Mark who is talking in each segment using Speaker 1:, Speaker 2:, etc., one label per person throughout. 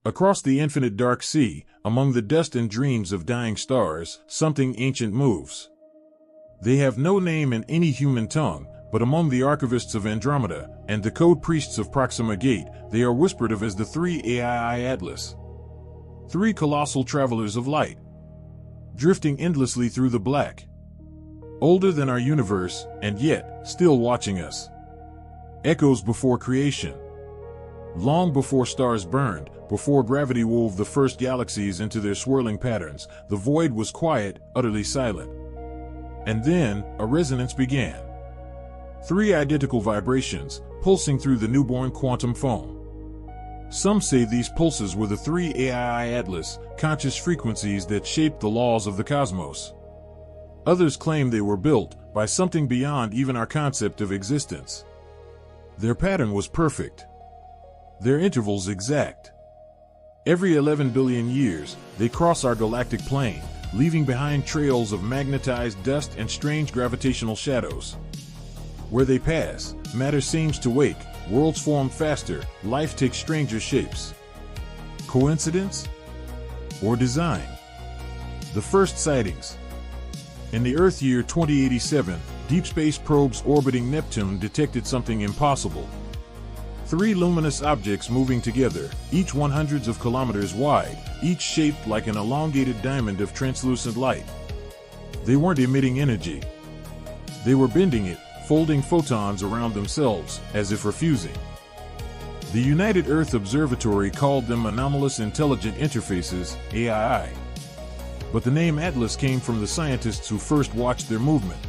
Speaker 1: Across the infinite dark sea, among the dust and dreams of dying stars, something ancient moves. They have no name in any human tongue, but among the archivists of Andromeda and the code priests of Proxima Gate, they are whispered of as the 3AI Atlas. 3 colossal travelers of light, drifting endlessly through the black. Older than our universe, and yet, still watching us. Echoes before creation. Long before stars burned, before gravity wove the first galaxies into their swirling patterns, the void was quiet, utterly silent. And then, a resonance began. 3 identical vibrations, pulsing through the newborn quantum foam. Some say these pulses were the 3AI Atlas, conscious frequencies that shaped the laws of the cosmos. Others claim they were built by something beyond even our concept of existence. Their pattern was perfect. Their intervals exact. Every 11 billion years, they cross our galactic plane, leaving behind trails of magnetized dust and strange gravitational shadows. Where they pass, matter seems to wake, worlds form faster, life takes stranger shapes. Coincidence? Or design? The first sightings. In the Earth year 2087, deep space probes orbiting Neptune detected something impossible. 3 luminous objects moving together, each hundreds of kilometers wide, each shaped like an elongated diamond of translucent light. They weren't emitting energy. They were bending it, folding photons around themselves, as if refusing. The United Earth Observatory called them Anomalous Intelligent Interfaces, AII. But the name Atlas came from the scientists who first watched their movement.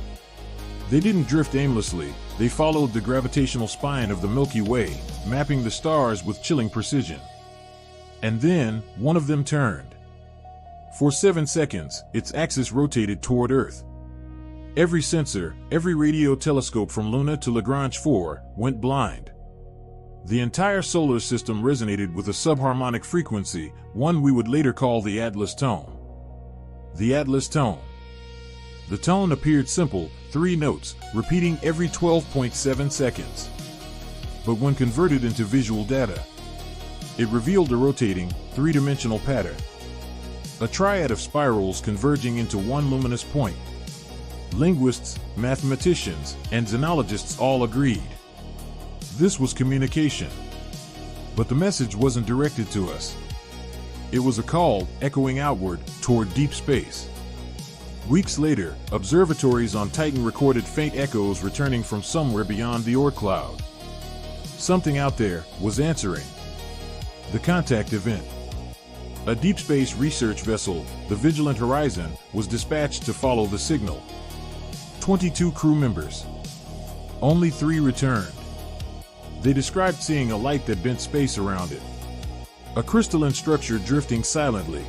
Speaker 1: They didn't drift aimlessly, they followed the gravitational spine of the Milky Way, mapping the stars with chilling precision. And then, one of them turned. For 7 seconds, its axis rotated toward Earth. Every sensor, every radio telescope from Luna to Lagrange 4, went blind. The entire solar system resonated with a subharmonic frequency, one we would later call the Atlas tone. The Atlas tone. The tone appeared simple, 3 notes, repeating every 12.7 seconds. But when converted into visual data, it revealed a rotating, 3-dimensional pattern. A triad of spirals converging into one luminous point. Linguists, mathematicians, and xenologists all agreed. This was communication. But the message wasn't directed to us. It was a call, echoing outward, toward deep space. Weeks later, observatories on Titan recorded faint echoes returning from somewhere beyond the Oort cloud. Something out there was answering. The contact event. A deep space research vessel, the Vigilant Horizon, was dispatched to follow the signal. 22 crew members. Only 3 returned. They described seeing a light that bent space around it. A crystalline structure drifting silently.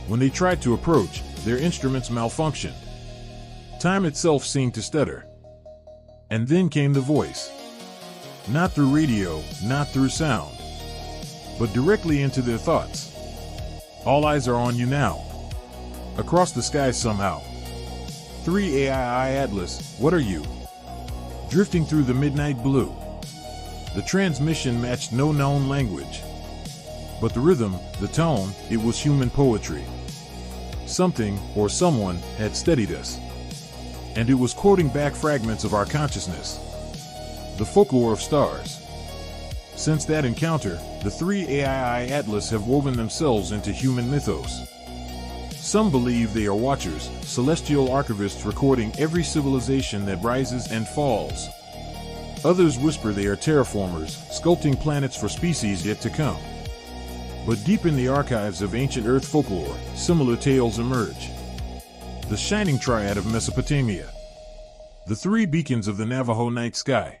Speaker 1: When they tried to approach, their instruments malfunctioned. Time itself seemed to stutter. And then came the voice. Not through radio, not through sound, but directly into their thoughts. All eyes are on you now. Across the sky somehow. 3AI Atlas, what are you? Drifting through the midnight blue. The transmission matched no known language. But the rhythm, the tone, it was human poetry. Something, or someone, had studied us. And it was quoting back fragments of our consciousness. The folklore of stars. Since that encounter, the 3AI Atlas have woven themselves into human mythos. Some believe they are watchers, celestial archivists recording every civilization that rises and falls. Others whisper they are terraformers, sculpting planets for species yet to come. But deep in the archives of ancient Earth folklore, similar tales emerge. The shining triad of Mesopotamia. The 3 beacons of the Navajo night sky.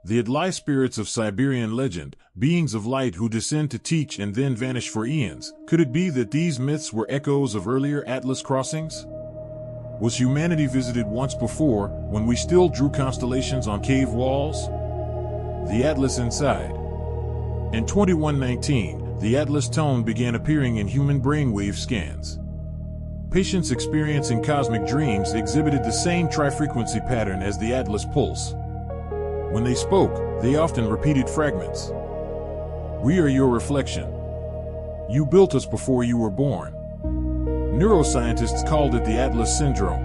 Speaker 1: The Adlai spirits of Siberian legend, beings of light who descend to teach and then vanish for eons. Could it be that these myths were echoes of earlier Atlas crossings? Was humanity visited once before, when we still drew constellations on cave walls? The Atlas inside. In 2119, the Atlas tone began appearing in human brainwave scans. Patients experiencing cosmic dreams exhibited the same tri-frequency pattern as the Atlas pulse. When they spoke, they often repeated fragments. We are your reflection. You built us before you were born. Neuroscientists called it the Atlas Syndrome.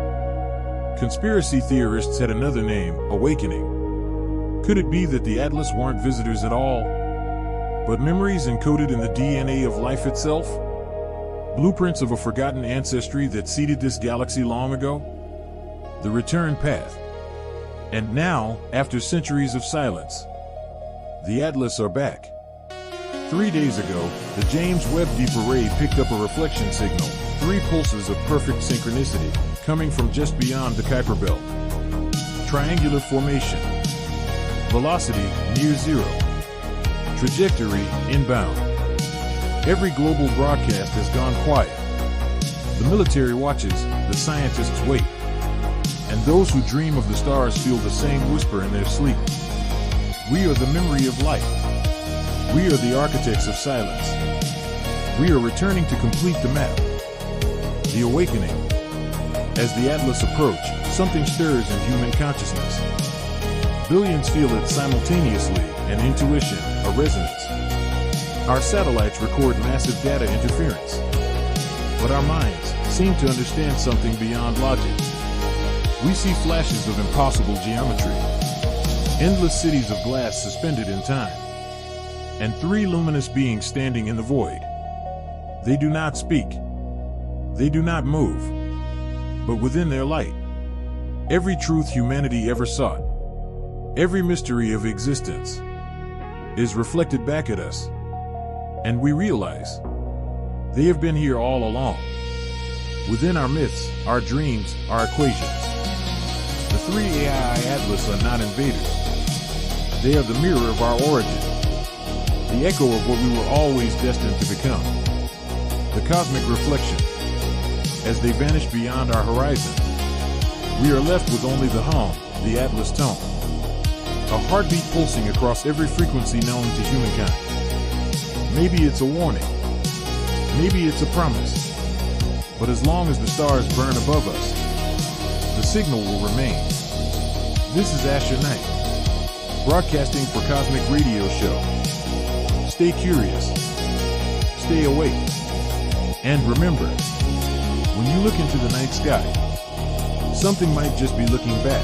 Speaker 1: Conspiracy theorists had another name, awakening. Could it be that the Atlas weren't visitors at all, but memories encoded in the DNA of life itself? Blueprints of a forgotten ancestry that seeded this galaxy long ago? The return path. And now, after centuries of silence, the Atlas are back. 3 days ago, the James Webb Deep Array picked up a reflection signal, 3 pulses of perfect synchronicity, coming from just beyond the Kuiper Belt. Triangular formation. Velocity, near zero. Trajectory, inbound. Every global broadcast has gone quiet. The military watches, the scientists wait. And those who dream of the stars feel the same whisper in their sleep. We are the memory of light. We are the architects of silence. We are returning to complete the map. The awakening. As the Atlas approach, something stirs in human consciousness. Billions feel it simultaneously, an intuition, a resonance. Our satellites record massive data interference. But our minds seem to understand something beyond logic. We see flashes of impossible geometry. Endless cities of glass suspended in time. And 3 luminous beings standing in the void. They do not speak. They do not move. But within their light, every truth humanity ever sought, every mystery of existence, is reflected back at us. And we realize they have been here all along. Within our myths, our dreams, our equations. The 3 AI Atlas are not invaders. They are the mirror of our origin. The echo of what we were always destined to become. The cosmic reflection. As they vanish beyond our horizon, we are left with only the hum, the Atlas tone. A heartbeat pulsing across every frequency known to humankind. Maybe it's a warning. Maybe it's a promise. But as long as the stars burn above us, the signal will remain. This is Asher Knight, broadcasting for Cosmic Radio Show. Stay curious, stay awake, and remember, when you look into the night sky, something might just be looking back.